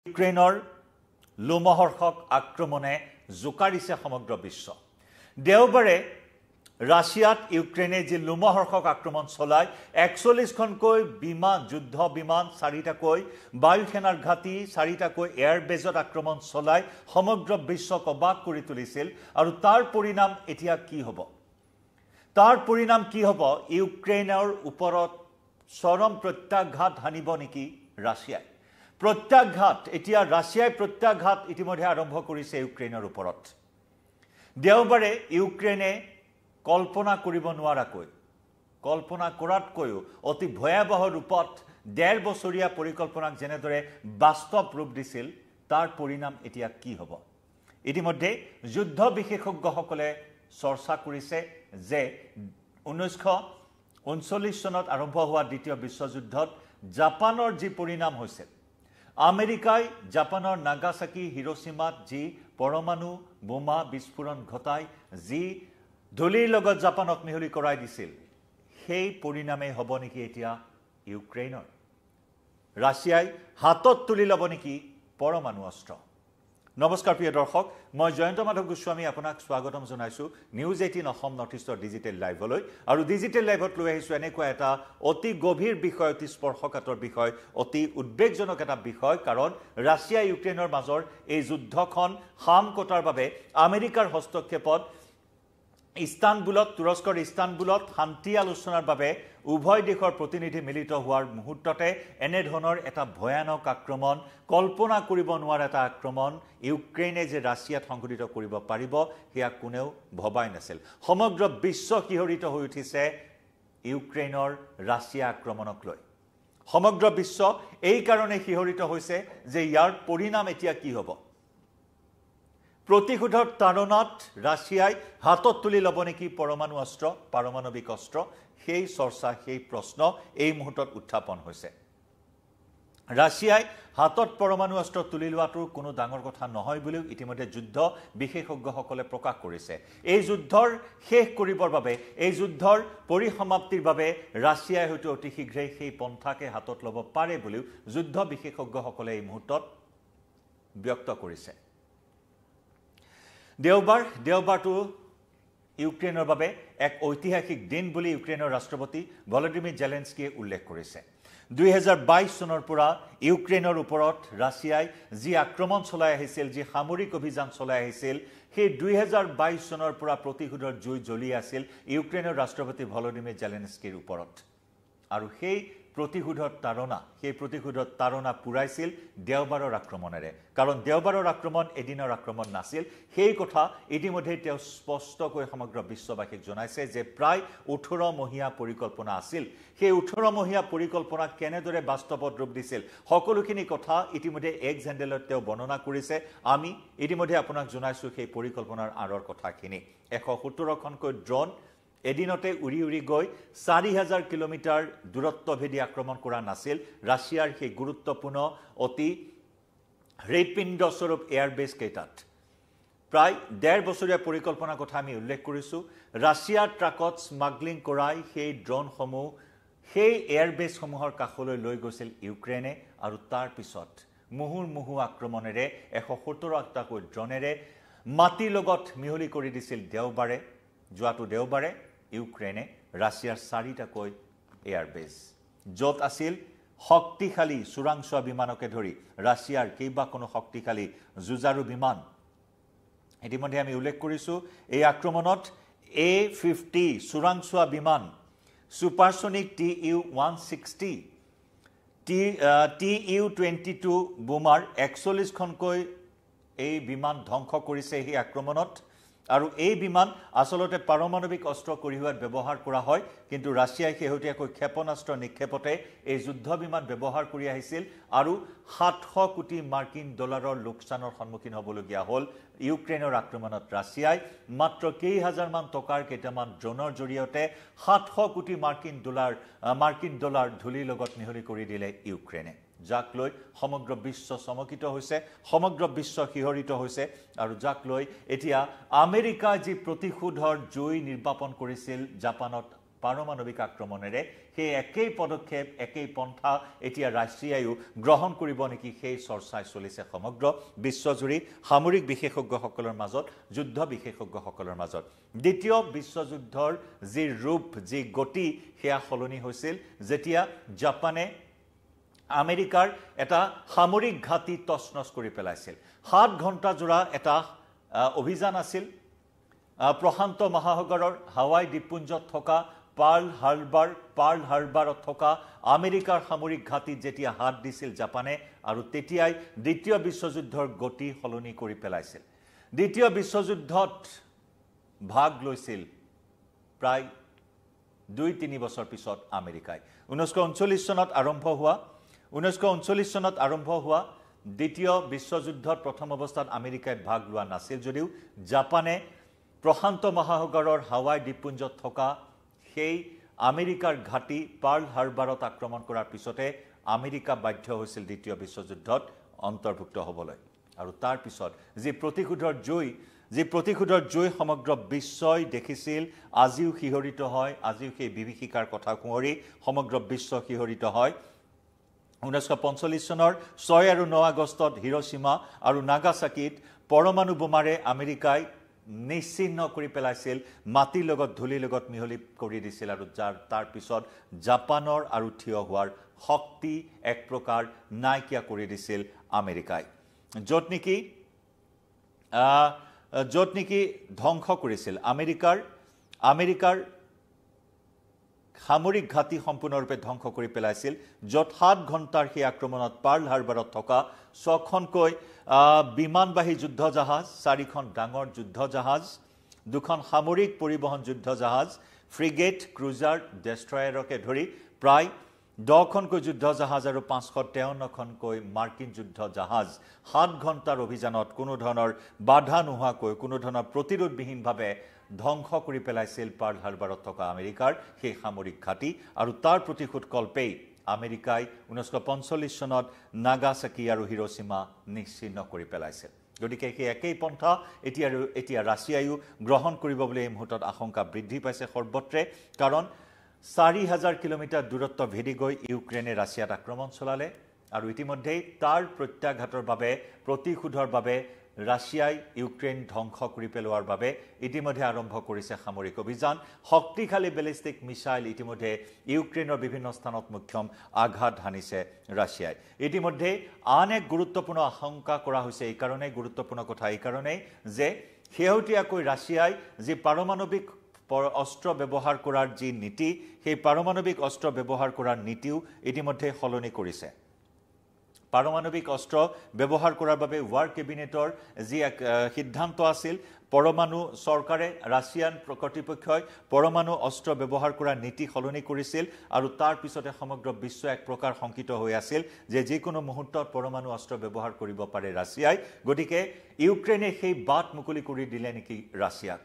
ইউক্ৰেইনৰ লোমহৰ্ষক আক্ৰমণে জোকাৰিছে সমগ্ৰ বিশ্ব। দেওবাৰে ৰাছিয়াত ইউক্ৰেইনে যি লোমহৰ্ষক আক্ৰমণ চলায় ৪১খনকৈ বিমান যুদ্ধ বিমান ৪টাকৈ বায়ুসেনাৰ ঘাটি ৪টাকৈ এয়াৰবেজত আক্ৰমণ চলায় সমগ্ৰ বিশ্বক অবাক কৰি তুলিছিল। আৰু তাৰ পৰিণাম এতিয়া কি হ'ব? তাৰ পৰিণাম কি হ'ব? ইউক্ৰেইনৰ ওপৰত চৰম প্ৰত্যাঘাত হানিব নেকি ৰাছিয়াই? প্ৰত্যাঘাত এতিয়া ৰাছিয়াই প্ৰত্যাঘাত ইতিমধ্যে আৰম্ভ কৰিছে ইউক্ৰেইনৰ ওপৰত। দেওবাৰে ইউক্ৰেইনে কল্পনা কৰিব নোৱাৰাকৈ কল্পনা কৰাতকৈও অতি ভয়াৱহ ৰূপত ১.৫ বছৰীয়া পৰিকল্পনাক যেনেদৰে বাস্তৱ ৰূপ দিছিল তাৰ পৰিণাম এতিয়া কি হ'ব? ইতিমধ্যে যুদ্ধ বিশেষজ্ঞসকলে চৰ্চা কৰিছে যে ১৯৩৯ চনত আৰম্ভ হোৱা দ্বিতীয় বিশ্বযুদ্ধত জাপানৰ যি পৰিণাম হৈছিল, আমেৰিকাই জাপানৰ নাগাসাকি হিৰোশ্বিমাত যি পৰমাণু বোমা বিস্ফোৰণ ঘটাই যি ধূলিৰ লগত জাপানক মিহলি কৰাই দিছিল, সেই পৰিণামেই হ'ব নেকি এতিয়া ইউক্ৰেইনৰ? ৰাছিয়াই হাতত তুলি ল'ব নেকি পৰমাণু অস্ত্ৰ? নমস্কাৰ প্ৰিয় দৰ্শক, মই জয়ন্ত মাধৱ গোস্বামী আপোনাক স্বাগতম জনাইছোঁ নিউজ ১৮ অসম নৰ্থ ইষ্টৰ ডিজিটেল লাইভলৈ। আৰু ডিজিটেল লাইভত লৈ আহিছোঁ এনেকুৱা এটা অতি গভীৰ বিষয়, অতি স্পৰ্শকাতৰ বিষয়, অতি উদ্বেগজনক এটা বিষয়। কাৰণ ৰাছিয়া ইউক্ৰেইনৰ মাজৰ এই যুদ্ধখন শাম কটাৰ বাবে আমেৰিকাৰ হস্তক্ষেপত ইস্তানবুলত তুৰস্কৰ ইস্তানবুলত শান্তি আলোচনাৰ বাবে উভয় দেশৰ প্ৰতিনিধি মিলিত হোৱাৰ মুহূৰ্ততে এনেধৰণৰ এটা ভয়ানক আক্ৰমণ, কল্পনা কৰিব নোৱাৰা এটা আক্ৰমণ ইউক্ৰেইনে যে ৰাছিয়াত সংঘটিত কৰিব পাৰিব সেয়া কোনেও ভবাই নাছিল। সমগ্ৰ বিশ্ব শিহৰিত হৈ উঠিছে ইউক্ৰেইনৰ ৰাছিয়া আক্ৰমণক লৈ। সমগ্ৰ বিশ্ব এই কাৰণে শিহৰিত হৈছে যে ইয়াৰ পৰিণাম এতিয়া কি হ'ব? প্ৰতিশোধৰ তাৰণাত ৰাছিয়াই হাতত তুলি ল'ব নেকি পৰমাণু অস্ত্ৰ, পাৰমাণৱিক অস্ত্ৰ? সেই চৰ্চা, সেই প্ৰশ্ন এই মুহূৰ্তত উত্থাপন হৈছে। ৰাছিয়াই হাতত পৰমাণু অস্ত্ৰ তুলি লোৱাটো কোনো ডাঙৰ কথা নহয় বুলিও ইতিমধ্যে যুদ্ধ বিশেষজ্ঞসকলে প্ৰকাশ কৰিছে। এই যুদ্ধৰ শেষ কৰিবৰ বাবে, এই যুদ্ধৰ পৰিসমাপ্তিৰ বাবে ৰাছিয়াই হয়তো অতি শীঘ্ৰেই সেই পন্থাকে হাতত ল'ব পাৰে বুলিও যুদ্ধ বিশেষজ্ঞসকলে এই মুহূৰ্তত ব্যক্ত কৰিছে। দেওবাৰটো ইউক্ৰেইনৰ বাবে এক ঐতিহাসিক দিন বুলি ইউক্ৰেইনৰ ৰাষ্ট্ৰপতি ভলোদিমিৰ জেলেনস্কিয়ে উল্লেখ কৰিছে। ২০২২ চনৰ পৰা ইউক্ৰেইনৰ ওপৰত ৰাছিয়াই যি আক্ৰমণ চলাই আহিছিল, যি সামৰিক অভিযান চলাই আহিছিল, সেই ২০২২ চনৰ পৰা প্ৰতিশোধৰ জুই জ্বলি আছিল ইউক্ৰেইনৰ ৰাষ্ট্ৰপতি ভলোদিমিৰ জেলেনস্কিৰ ওপৰত। আৰু সেই প্ৰতিশোধৰ তাৰণা পুৰাইছিল দেওবাৰৰ আক্ৰমণেৰে। কাৰণ দেওবাৰৰ আক্ৰমণ এদিনৰ আক্ৰমণ নাছিল। সেই কথা ইতিমধ্যে তেওঁ স্পষ্টকৈ সমগ্ৰ বিশ্ববাসীক জনাইছে যে প্ৰায় ১৮মহীয়া পৰিকল্পনা আছিল। সেই ১৮মহীয়া পৰিকল্পনা কেনেদৰে বাস্তৱত ৰূপ দিছিল সকলোখিনি কথা ইতিমধ্যে এক্স হেণ্ডেলত তেওঁ বৰ্ণনা কৰিছে। আমি ইতিমধ্যে আপোনাক জনাইছোঁ সেই পৰিকল্পনাৰ আঁৰৰ কথাখিনি। ১৭০খনকৈ ড্ৰোন এদিনতে উৰি উৰি গৈ ৪০০০ কিলোমিটাৰ দূৰত্ব ভেদি আক্ৰমণ কৰা নাছিল ৰাছিয়াৰ সেই গুৰুত্বপূৰ্ণ অতি হৃদপিণ্ডস্বৰূপ এয়াৰবেছ কেইটাত। প্ৰায় ১.৫ বছৰীয়া পৰিকল্পনাৰ কথা আমি উল্লেখ কৰিছোঁ। ৰাছিয়াৰ ট্ৰাকত স্মাগলিং কৰাই সেই ড্ৰোনসমূহ সেই এয়াৰবেছসমূহৰ কাষলৈ লৈ গৈছিল ইউক্ৰেইনে। আৰু তাৰ পিছত মুহুৰ্মুহু আক্ৰমণেৰে ১৭০টাকৈ ড্ৰোনেৰে মাটিৰ লগত মিহলি কৰি দিছিল যোৱাটো দেওবাৰে ইউক্ৰেইনে ৰাছিয়াৰ ৪টাকৈ এয়াৰবেছ, য'ত আছিল শক্তিশালী চোৰাংচোৱা বিমানকে ধৰি ৰাছিয়াৰ কেইবাখনো শক্তিশালী যুঁজাৰু বিমান। ইতিমধ্যে আমি উল্লেখ কৰিছোঁ এই আক্ৰমণত A-50 চোৰাংচোৱা বিমান, ছুপাৰছনিক TU-160, TU-22 বোমাৰ ৪১খনকৈ এই বিমান ধ্বংস কৰিছে এই আক্ৰমণত। আৰু এই বিমান আচলতে পাৰমাণৱিক অস্ত্ৰ কঢ়িওৱাত ব্যৱহাৰ কৰা হয়, কিন্তু ৰাছিয়াই শেহতীয়াকৈ ক্ষেপণাস্ত্ৰ নিক্ষেপতে এই যুদ্ধ বিমান ব্যৱহাৰ কৰি আহিছিল। আৰু ৭০০ কোটি মাৰ্কিন ডলাৰৰ লোকচানৰ সন্মুখীন হ'বলগীয়া হ'ল ইউক্ৰেইনৰ আক্ৰমণত ৰাছিয়াই। মাত্ৰ কেইহাজাৰমান টকাৰ কেইটামান ড্ৰোনৰ জৰিয়তে ৭০০ কোটি মাৰ্কিন ডলাৰ ধূলিৰ লগত মিহলি কৰি দিলে ইউক্ৰেইনে, যাক লৈ সমগ্ৰ বিশ্ব চমকিত হৈছে, সমগ্ৰ বিশ্ব শিহৰিত হৈছে। আৰু যাক লৈ এতিয়া আমেৰিকা যি প্ৰতিশোধৰ জুই নিৰ্বাপন কৰিছিল জাপানত পাৰমাণৱিক আক্ৰমণেৰে সেই একেই পদক্ষেপ একেই পন্থা এতিয়া ৰাছিয়ায়ো গ্ৰহণ কৰিব নেকি সেই চৰ্চাই চলিছে সমগ্ৰ বিশ্বজুৰি সামৰিক বিশেষজ্ঞসকলৰ মাজত যুদ্ধ বিশেষজ্ঞসকলৰ মাজত দ্বিতীয় বিশ্বযুদ্ধৰ যি ৰূপ যি গতি সেয়া সলনি হৈছিল যেতিয়া জাপানে আমেৰিকাৰ এটা সামৰিক ঘাটি তছনছ কৰি পেলাইছিল 7 ঘণ্টা জোৰা এটা অভিযান আছিল প্ৰশান্ত মহাসাগৰৰ হাৱাই দ্বীপপুঞ্জত থকা পাৰ্ল হাৰ্বাৰত থকা আমেৰিকাৰ সামৰিক ঘাটিত যেতিয়া হাত দিছিল জাপানে আৰু তেতিয়াই দ্বিতীয় বিশ্বযুদ্ধৰ গতি সলনি কৰি পেলাইছিল দ্বিতীয় বিশ্বযুদ্ধত ভাগ লৈছিল প্ৰায় 2-3 বছৰ পিছত আমেৰিকাই 1939 চনত আৰম্ভ হোৱা দ্বিতীয় বিশ্বযুদ্ধত প্ৰথম অৱস্থাত আমেৰিকাই ভাগ লোৱা নাছিল যদিও জাপানে প্ৰশান্ত মহাসাগৰৰ হাৱাই দ্বীপপুঞ্জত থকা সেই আমেৰিকাৰ ঘাটি পাৰ্ল হাৰ্বাৰত আক্ৰমণ কৰাৰ পিছতে আমেৰিকা বাধ্য হৈছিল দ্বিতীয় বিশ্বযুদ্ধত অন্তৰ্ভুক্ত হ'বলৈ আৰু তাৰ পিছত যি প্ৰতিশোধৰ জয় সমগ্ৰ বিশ্বই দেখিছিল আজিও শিহৰিত হয় আজিও সেই বিভীষিকাৰ কথা কুঁৱৰী সমগ্ৰ বিশ্ব শিহৰিত হয় 1945 চনৰ 6 আৰু 9 আগষ্টত হিৰোশ্বিমা আৰু নাগাসাকিত পৰমাণু বোমাৰে আমেৰিকাই নিশ্চিহ্ন কৰি পেলাইছিল মাটিৰ লগত ধূলিৰ লগত মিহলি কৰি দিছিল আৰু তাৰ পিছত জাপানৰ আৰু থিয় হোৱাৰ শক্তি এক প্ৰকাৰ নাইকিয়া কৰি দিছিল আমেৰিকাই য'ত নেকি ধ্বংস কৰিছিল আমেৰিকাৰ সামৰিক ঘাটি সম্পূৰ্ণৰূপে ধ্বংস কৰি পেলাইছিল য'ত 7 ঘণ্টাৰ সেই আক্ৰমণত পাৰ্ল হাৰ্বাৰত থকা 6খনকৈ বিমানবাহী যুদ্ধ জাহাজ 4খন ডাঙৰ যুদ্ধ জাহাজ 2খন সামৰিক পৰিবহন যুদ্ধ জাহাজ ফ্ৰিগেট ক্ৰুজাৰ ডেষ্ট্ৰয়াৰকে ধৰি প্ৰায় 10খনকৈ যুদ্ধ জাহাজ আৰু 553খনকৈ মাৰ্কিন যুদ্ধ জাহাজ 7 ঘণ্টাৰ অভিযানত কোনো ধৰণৰ বাধা নোহোৱাকৈ কোনো ধৰণৰ প্ৰতিৰোধবিহীনভাৱে ধ্বংস কৰি পেলাইছিল পাৰ্ল হাৰ্বাৰত থকা আমেৰিকাৰ সেই সামৰিক ঘাটি আৰু তাৰ প্ৰতিশোধ কল্পেই আমেৰিকাই 1945 চনত নাগাসাকি আৰু হিৰোশ্বিমা নিশ্চিহ্ন কৰি পেলাইছিল গতিকে সেই একেই পন্থা এতিয়া ৰাছিয়ায়ো গ্ৰহণ কৰিব বুলি এই মুহূৰ্তত আশংকা বৃদ্ধি পাইছে সৰ্বত্ৰে কাৰণ 4000 কিলোমিটাৰ দূৰত্ব ভেদি গৈ ইউক্ৰেইনে ৰাছিয়াত আক্ৰমণ চলালে আৰু ইতিমধ্যেই তাৰ প্ৰত্যাঘাতৰ বাবে প্ৰতিশোধৰ বাবে ৰাছিয়াই ইউক্ৰেইন ধ্বংস কৰি পেলোৱাৰ বাবে ইতিমধ্যে আৰম্ভ কৰিছে সামৰিক অভিযান শক্তিশালী বেলিষ্টিক মিছাইল ইতিমধ্যে ইউক্ৰেইনৰ বিভিন্ন স্থানত মুখ্যম আঘাত হানিছে ৰাছিয়াই ইতিমধ্যে আন এক গুৰুত্বপূৰ্ণ আশংকা কৰা হৈছে এই কাৰণে গুৰুত্বপূৰ্ণ কথা এই কাৰণে যে শেহতীয়াকৈ ৰাছিয়াই যি পাৰমাণৱিক অস্ত্ৰ ব্যৱহাৰ কৰাৰ যি নীতি সেই পাৰমাণৱিক অস্ত্ৰ ব্যৱহাৰ কৰাৰ নীতিও ইতিমধ্যে সলনি কৰিছে পাৰমাণৱিক অস্ত্ৰ ব্যৱহাৰ কৰাৰ বাবে ৱাৰ কেবিনেটৰ যি এক সিদ্ধান্ত আছিল পৰমাণু চৰকাৰে ৰাছিয়ান কৰ্তৃপক্ষই পৰমাণু অস্ত্ৰ ব্যৱহাৰ কৰাৰ নীতি সলনি কৰিছিল আৰু তাৰ পিছতে সমগ্ৰ বিশ্ব এক প্ৰকাৰ শংকিত হৈ আছিল যে যিকোনো মুহূৰ্তত পৰমাণু অস্ত্ৰ ব্যৱহাৰ কৰিব পাৰে ৰাছিয়াই গতিকে ইউক্ৰেইনে সেই বাট মুকলি কৰি দিলে নেকি ৰাছিয়াক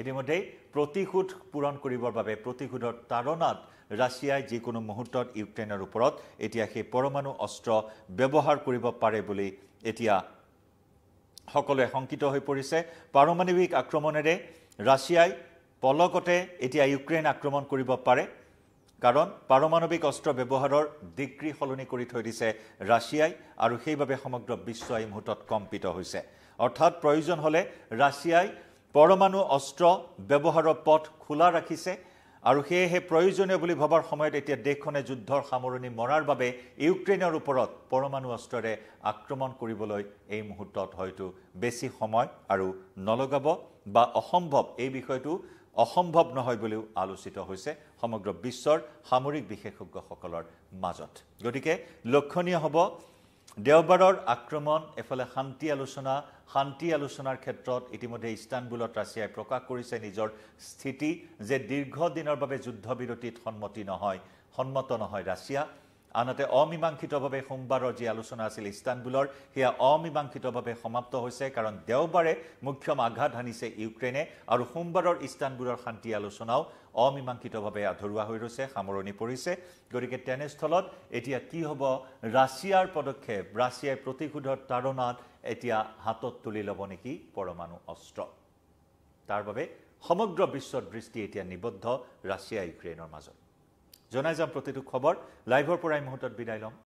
ইতিমধ্যে প্ৰতিশোধ পূৰণ কৰিবৰ বাবে প্ৰতিশোধৰ তাৰণাত ৰাছিয়াই যিকোনো মুহূৰ্তত ইউক্ৰেইনৰ ওপৰত এতিয়া সেই পৰমাণু অস্ত্ৰ ব্যৱহাৰ কৰিব পাৰে বুলি এতিয়া সকলোৱে শংকিত হৈ পৰিছে পাৰমাণৱিক আক্ৰমণেৰে ৰাছিয়াই পলকতে এতিয়া ইউক্ৰেইন আক্ৰমণ কৰিব পাৰে কাৰণ পাৰমাণৱিক অস্ত্ৰ ব্যৱহাৰৰ ডিগ্ৰী সলনি কৰি থৈ দিছে ৰাছিয়াই আৰু সেইবাবে সমগ্ৰ বিশ্ব এই মুহূৰ্তত কম্পিত হৈছে অৰ্থাৎ প্ৰয়োজন হলে ৰাছিয়াই পৰমাণু অস্ত্ৰ ব্যৱহাৰৰ পথ খোলা ৰাখিছে আৰু সেয়েহে প্ৰয়োজনীয় বুলি ভাবৰ সময়ত এতিয়া দেশখনে যুদ্ধৰ সামৰণি মৰাৰ বাবে ইউক্ৰেইনৰ ওপৰত পৰমাণু অস্ত্ৰৰে আক্ৰমণ কৰিবলৈ এই মুহূৰ্তত হয়তো বেছি সময় আৰু নলগাব বা অসম্ভৱ এই বিষয়টো অসম্ভৱ নহয় বুলিও আলোচিত হৈছে সমগ্ৰ বিশ্বৰ সামৰিক বিশেষজ্ঞসকলৰ মাজত গতিকে লক্ষণীয় হ'ব দেওবাৰৰ আক্ৰমণ এফালে শান্তি আলোচনাৰ ক্ষেত্ৰত ইতিমধ্যে ইস্তানবুলত ৰাছিয়াই প্ৰকাশ কৰিছে নিজৰ স্থিতি যে দীৰ্ঘদিনৰ বাবে যুদ্ধবিৰতিত সন্মত নহয় ৰাছিয়া আনহাতে অমীমাংসিতভাৱে সোমবাৰৰ যি আলোচনা আছিল ইস্তানবুলৰ সেয়া অমীমাংসিতভাৱে সমাপ্ত হৈছে কাৰণ দেওবাৰে মুখ্যম আঘাত হানিছে ইউক্ৰেইনে আৰু সোমবাৰৰ ইস্তানবুলৰ শান্তি আলোচনাও অমীমাংসিতভাৱে আধৰুৱা হৈ ৰৈছে সামৰণি পৰিছে গতিকে তেনেস্থলত এতিয়া কি হ'ব ৰাছিয়াৰ পদক্ষেপ ৰাছিয়াই প্ৰতিশোধৰ তাৰণাত এতিয়া হাতত তুলি ল'ব নেকি পৰমাণু অস্ত্ৰ তাৰ বাবে সমগ্ৰ বিশ্বৰ দৃষ্টি এতিয়া নিবদ্ধ ৰাছিয়া ইউক্ৰেইনৰ মাজত জনাই যাম প্ৰতিটো খবৰ লাইভৰ পৰা এই মুহূৰ্তত বিদায় ল'ম